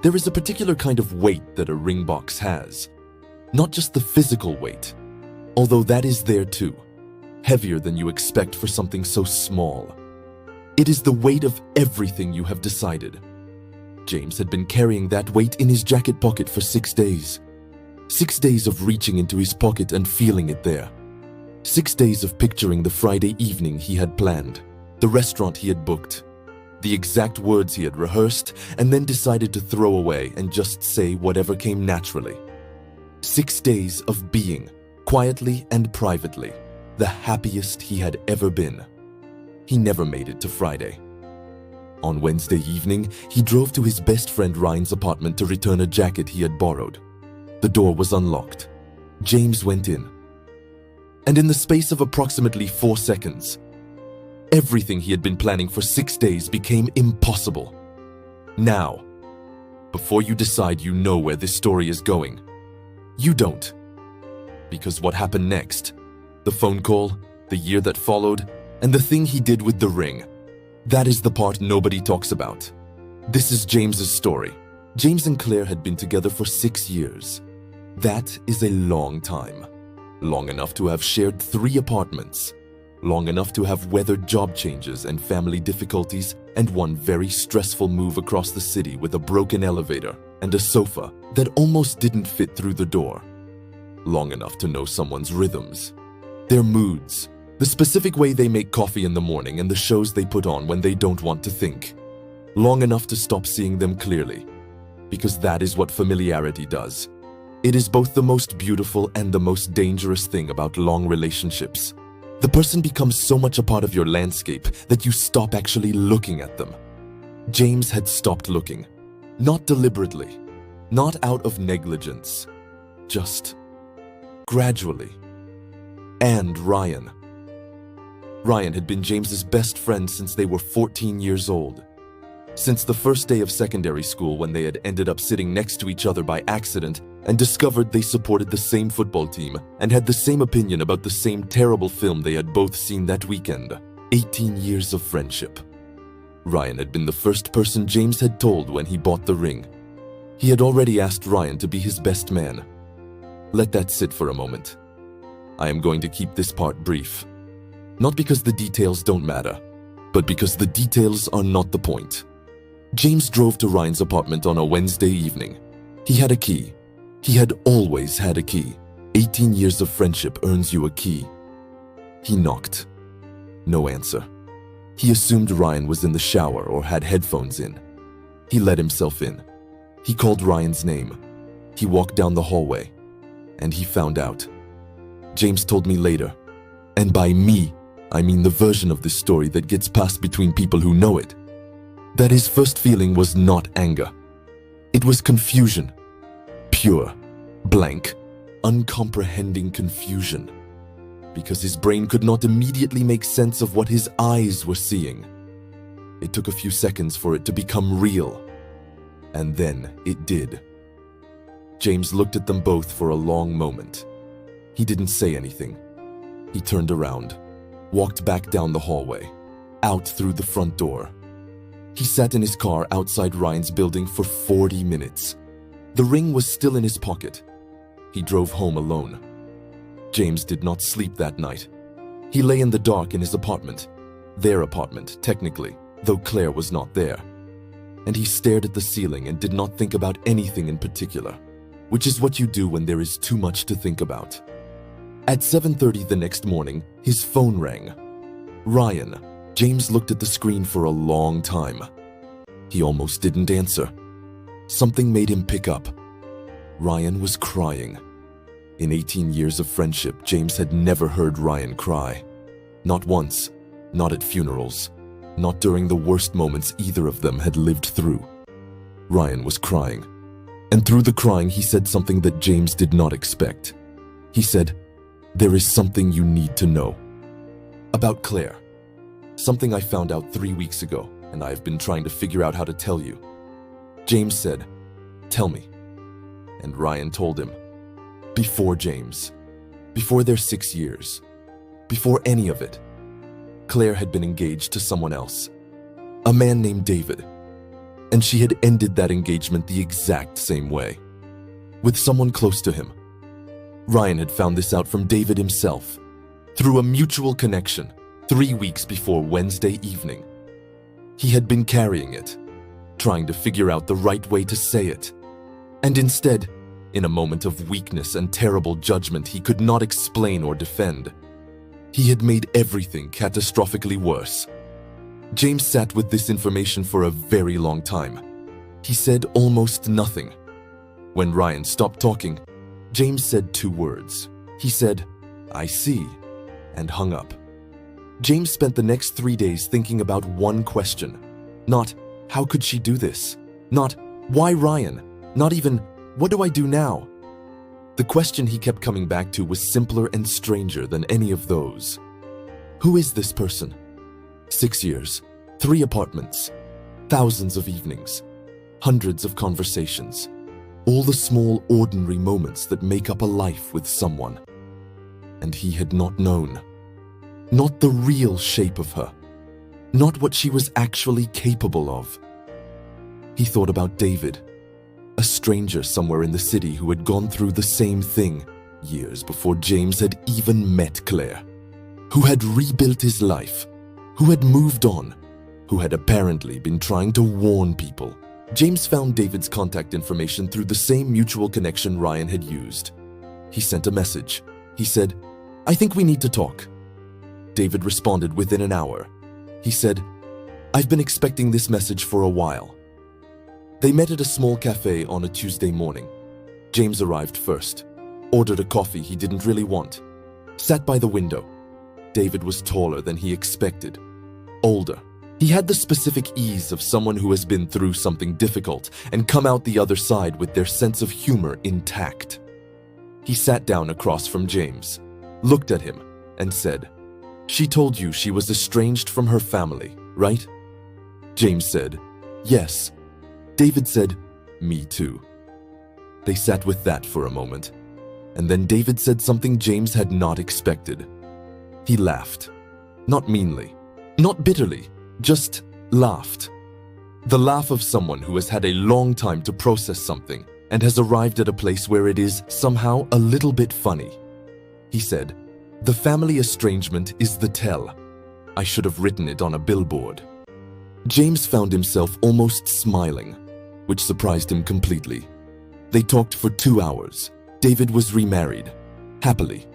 There is a particular kind of weight that a ring box has. Not just the physical weight, although that is there too, heavier than you expect for something so small. It is the weight of everything you have decided. James had been carrying that weight in his jacket pocket for 6 days. 6 days of reaching into his pocket and feeling it there. 6 days of picturing the Friday evening he had planned, the restaurant he had booked, the exact words he had rehearsed and then decided to throw away and just say whatever came naturally. 6 days of being, quietly and privately, the happiest he had ever been. He never made it to Friday. On Wednesday evening, he drove to his best friend Ryan's apartment to return a jacket he had borrowed. The door was unlocked. James went in. And in the space of approximately 4 seconds, everything he had been planning for 6 days became impossible. Now, before you decide you know where this story is going, you don't. Because what happened next, the phone call, the year that followed, and the thing he did with the ring, that is the part nobody talks about. This is James's story. James and Claire had been together for 6 years. That is a long time. Long enough to have shared 3 apartments. Long enough to have weathered job changes and family difficulties and one very stressful move across the city with a broken elevator and a sofa that almost didn't fit through the door. Long enough to know someone's rhythms, their moods, the specific way they make coffee in the morning and the shows they put on when they don't want to think. Long enough to stop seeing them clearly, because that is what familiarity does. It is both the most beautiful and the most dangerous thing about long relationships. The person becomes so much a part of your landscape that you stop actually looking at them. James had stopped looking. Not deliberately, not out of negligence, just gradually. And Ryan. Ryan had been James's best friend since they were 14 years old. Since the first day of secondary school when they had ended up sitting next to each other by accident and discovered they supported the same football team and had the same opinion about the same terrible film they had both seen that weekend. 18 years of friendship. Ryan had been the first person James had told when he bought the ring. He had already asked Ryan to be his best man. Let that sit for a moment. I am going to keep this part brief. Not because the details don't matter, but because the details are not the point. James drove to Ryan's apartment on a Wednesday evening. He had a key. He had always had a key. 18 years of friendship earns you a key. He knocked. No answer. He assumed Ryan was in the shower or had headphones in. He let himself in. He called Ryan's name. He walked down the hallway. And he found out. James told me later. And by me, I mean the version of this story that gets passed between people who know it. That his first feeling was not anger. It was confusion. Pure, blank, uncomprehending confusion. Because his brain could not immediately make sense of what his eyes were seeing. It took a few seconds for it to become real. And then it did. James looked at them both for a long moment. He didn't say anything. He turned around, walked back down the hallway, out through the front door. He sat in his car outside Ryan's building for 40 minutes. The ring was still in his pocket. He drove home alone. James did not sleep that night. He lay in the dark in his apartment. Their apartment, technically, though Claire was not there. And he stared at the ceiling and did not think about anything in particular, which is what you do when there is too much to think about. At 7:30 the next morning, his phone rang. Ryan. James looked at the screen for a long time. He almost didn't answer. Something made him pick up. Ryan was crying. In 18 years of friendship, James had never heard Ryan cry. Not once, not at funerals, not during the worst moments either of them had lived through. Ryan was crying. And through the crying, he said something that James did not expect. He said, "There is something you need to know." About Claire. Something I found out 3 weeks ago, and I have been trying to figure out how to tell you. James said, "Tell me." And Ryan told him. Before James. Before their 6 years. Before any of it. Claire had been engaged to someone else. A man named David. and she had ended that engagement the exact same way, with someone close to him. Ryan had found this out from David himself, through a mutual connection, 3 weeks before Wednesday evening. He had been carrying it, trying to figure out the right way to say it, and instead, in a moment of weakness and terrible judgment he could not explain or defend, he had made everything catastrophically worse. James sat with this information for a very long time. He said almost nothing. When Ryan stopped talking, James said 2 words. He said, "I see," and hung up. James spent the next 3 days thinking about one question. Not, how could she do this? Not, why Ryan? Not even, what do I do now? The question he kept coming back to was simpler and stranger than any of those. Who is this person? 6 years, 3 apartments, thousands of evenings, hundreds of conversations, all the small, ordinary moments that make up a life with someone. And he had not known. Not the real shape of her. Not what she was actually capable of. He thought about David, a stranger somewhere in the city who had gone through the same thing years before James had even met Claire, who had rebuilt his life, who had moved on, who had apparently been trying to warn people. James found David's contact information through the same mutual connection Ryan had used. He sent a message. He said, "I think we need to talk." David responded within an hour. He said, "I've been expecting this message for a while." They met at a small cafe on a Tuesday morning. James arrived first, ordered a coffee he didn't really want, sat by the window. David was taller than he expected, older. He had the specific ease of someone who has been through something difficult and come out the other side with their sense of humor intact. He sat down across from James, looked at him, and said, "She told you she was estranged from her family, right?" James said, "Yes." David said, "Me too." They sat with that for a moment, and then David said something James had not expected. He laughed. Not meanly, not bitterly, just laughed. The laugh of someone who has had a long time to process something and has arrived at a place where it is somehow a little bit funny. He said, "The family estrangement is the tell. I should have written it on a billboard." James found himself almost smiling, which surprised him completely. They talked for 2 hours. David was remarried, happily,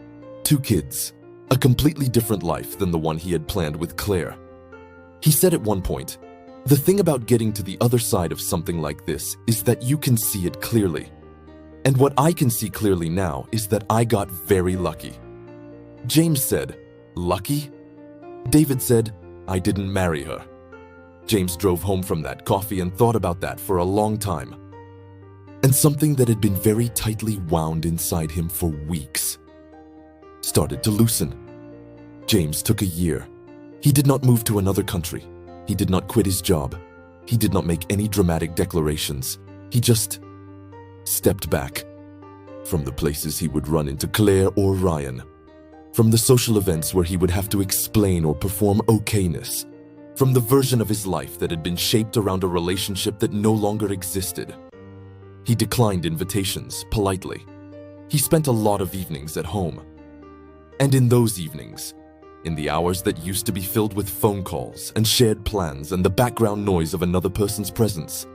2 kids, a completely different life than the one he had planned with Claire. He said at one point, "The thing about getting to the other side of something like this is that you can see it clearly. And what I can see clearly now is that I got very lucky." James said, "Lucky?" David said, "I didn't marry her." James drove home from that coffee and thought about that for a long time. And something that had been very tightly wound inside him for weeks started to loosen. James took a year. He did not move to another country. He did not quit his job. He did not make any dramatic declarations. He just stepped back from the places he would run into Claire or Ryan, from the social events where he would have to explain or perform okayness, from the version of his life that had been shaped around a relationship that no longer existed. He declined invitations politely. He spent a lot of evenings at home. And in those evenings, in the hours that used to be filled with phone calls and shared plans and the background noise of another person's presence,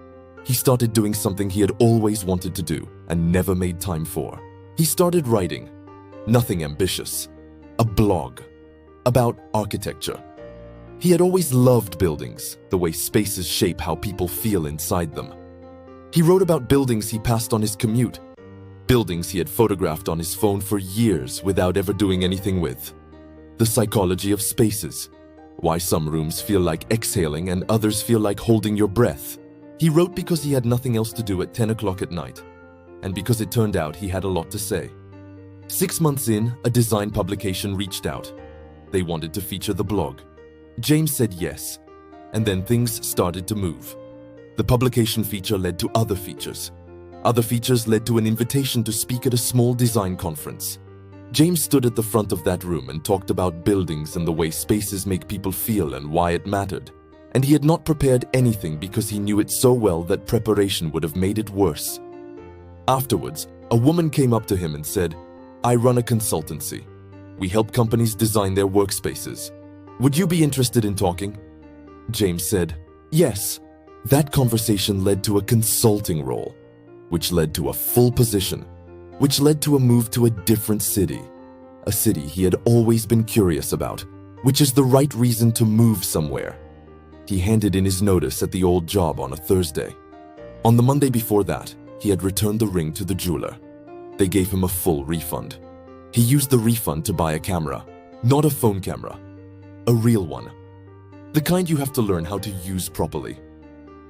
he started doing something he had always wanted to do and never made time for. He started writing, nothing ambitious, a blog about architecture. He had always loved buildings, the way spaces shape how people feel inside them. He wrote about buildings he passed on his commute, buildings he had photographed on his phone for years without ever doing anything with. The psychology of spaces, why some rooms feel like exhaling and others feel like holding your breath. He wrote because he had nothing else to do at 10 o'clock at night, and because it turned out he had a lot to say. 6 months in, a design publication reached out. They wanted to feature the blog. James said yes, and then things started to move. The publication feature led to other features. Other features led to an invitation to speak at a small design conference. James stood at the front of that room and talked about buildings and the way spaces make people feel and why it mattered. and he had not prepared anything because he knew it so well that preparation would have made it worse. Afterwards, a woman came up to him and said, "I run a consultancy. We help companies design their workspaces. Would you be interested in talking?" James said, "Yes." That conversation led to a consulting role, which led to a full position, which led to a move to a different city, a city he had always been curious about, which is the right reason to move somewhere. He handed in his notice at the old job on a Thursday. On the Monday before that, he had returned the ring to the jeweler. They gave him a full refund. He used the refund to buy a camera, not a phone camera, a real one. The kind you have to learn how to use properly.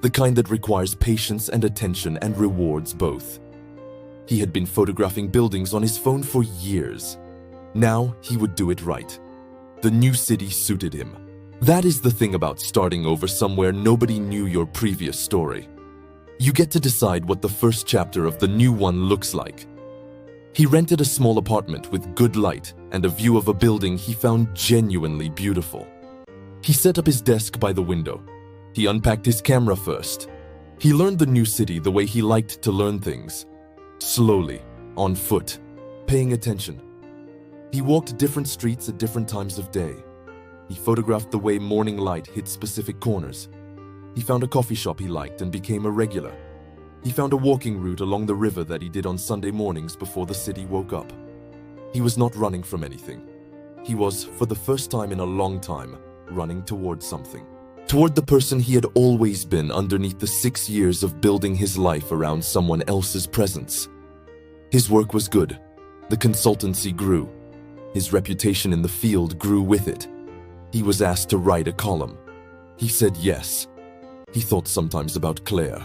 The kind that requires patience and attention and rewards both. He had been photographing buildings on his phone for years. Now he would do it right. The new city suited him. That is the thing about starting over somewhere nobody knew your previous story. You get to decide what the first chapter of the new one looks like. He rented a small apartment with good light and a view of a building he found genuinely beautiful. He set up his desk by the window. He unpacked his camera first. He learned the new city the way he liked to learn things. Slowly, on foot, paying attention. He walked different streets at different times of day. He photographed the way morning light hit specific corners. He found a coffee shop he liked and became a regular. He found a walking route along the river that he did on Sunday mornings before the city woke up. He was not running from anything. He was, for the first time in a long time, running towards something. Toward the person he had always been underneath the 6 years of building his life around someone else's presence. His work was good. The consultancy grew. His reputation in the field grew with it. He was asked to write a column. He said yes. He thought sometimes about Claire.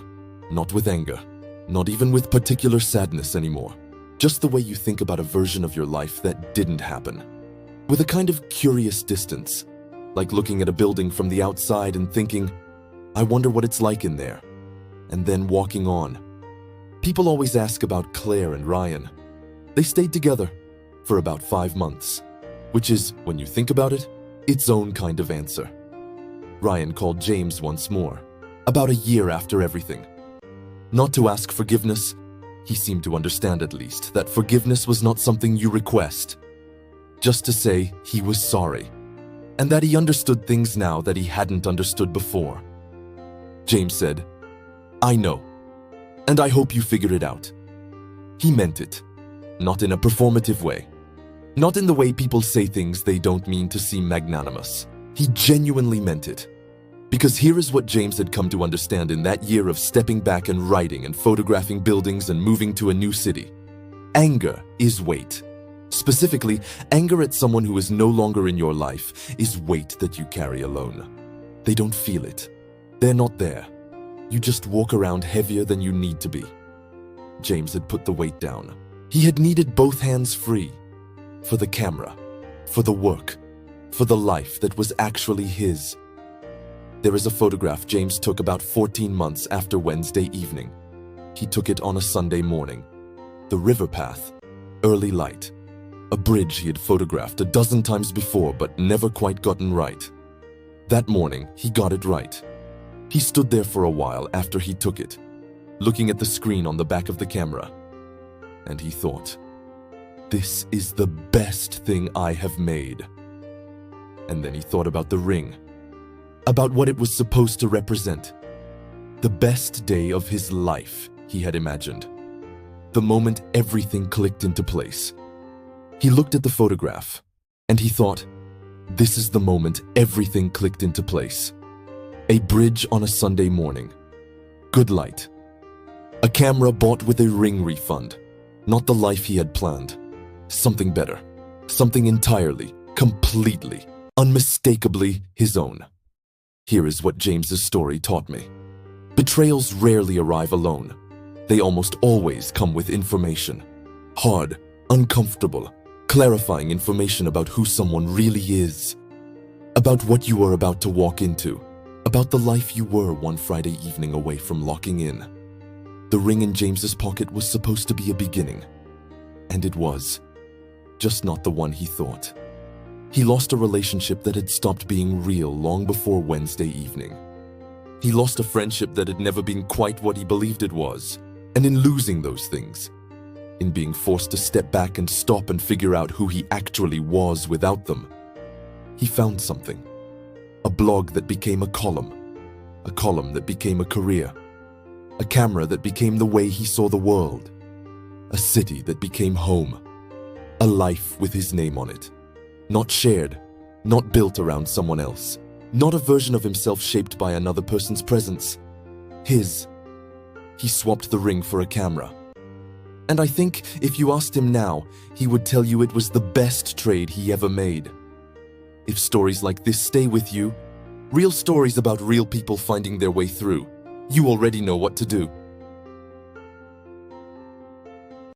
Not with anger. Not even with particular sadness anymore. Just the way you think about a version of your life that didn't happen. With a kind of curious distance. Like looking at a building from the outside and thinking, I wonder what it's like in there. And then walking on. People always ask about Claire and Ryan. They stayed together for about 5 months, which is, when you think about it, its own kind of answer. Ryan called James once more, about a year after everything. Not to ask forgiveness, he seemed to understand at least that forgiveness was not something you request. Just to say he was sorry. And that he understood things now that he hadn't understood before. James said, I know, and I hope you figured it out. He meant it, not in a performative way, not in the way people say things they don't mean to seem magnanimous. He genuinely meant it, because here is what James had come to understand in that year of stepping back and writing and photographing buildings and moving to a new city. Anger is weight. Specifically, anger at someone who is no longer in your life is weight that you carry alone. They don't feel it. They're not there. You just walk around heavier than you need to be. James had put the weight down. He had needed both hands free. For the camera, for the work, for the life that was actually his. There is a photograph James took about 14 months after Wednesday evening. He took it on a Sunday morning. The river path, early light. A bridge he had photographed a dozen times before but never quite gotten right. That morning, he got it right. He stood there for a while after he took it, looking at the screen on the back of the camera. And he thought, this is the best thing I have made. And then he thought about the ring, about what it was supposed to represent. The best day of his life, he had imagined. The moment everything clicked into place. He looked at the photograph, and he thought, this is the moment everything clicked into place. A bridge on a Sunday morning. Good light. A camera bought with a ring refund. Not the life he had planned. Something better. Something entirely, completely, unmistakably his own. Here is what James's story taught me. Betrayals rarely arrive alone. They almost always come with information. Hard, uncomfortable, clarifying information about who someone really is. About what you are about to walk into. About the life you were one Friday evening away from locking in. The ring in James's pocket was supposed to be a beginning. And it was. Just not the one he thought. He lost a relationship that had stopped being real long before Wednesday evening. He lost a friendship that had never been quite what he believed it was. And in losing those things, in being forced to step back and stop and figure out who he actually was without them, he found something. A blog that became a column that became a career, a camera that became the way he saw the world, a city that became home, a life with his name on it. Not shared, not built around someone else, not a version of himself shaped by another person's presence. His. He swapped the ring for a camera. And I think if you asked him now, he would tell you it was the best trade he ever made. If stories like this stay with you, real stories about real people finding their way through, you already know what to do.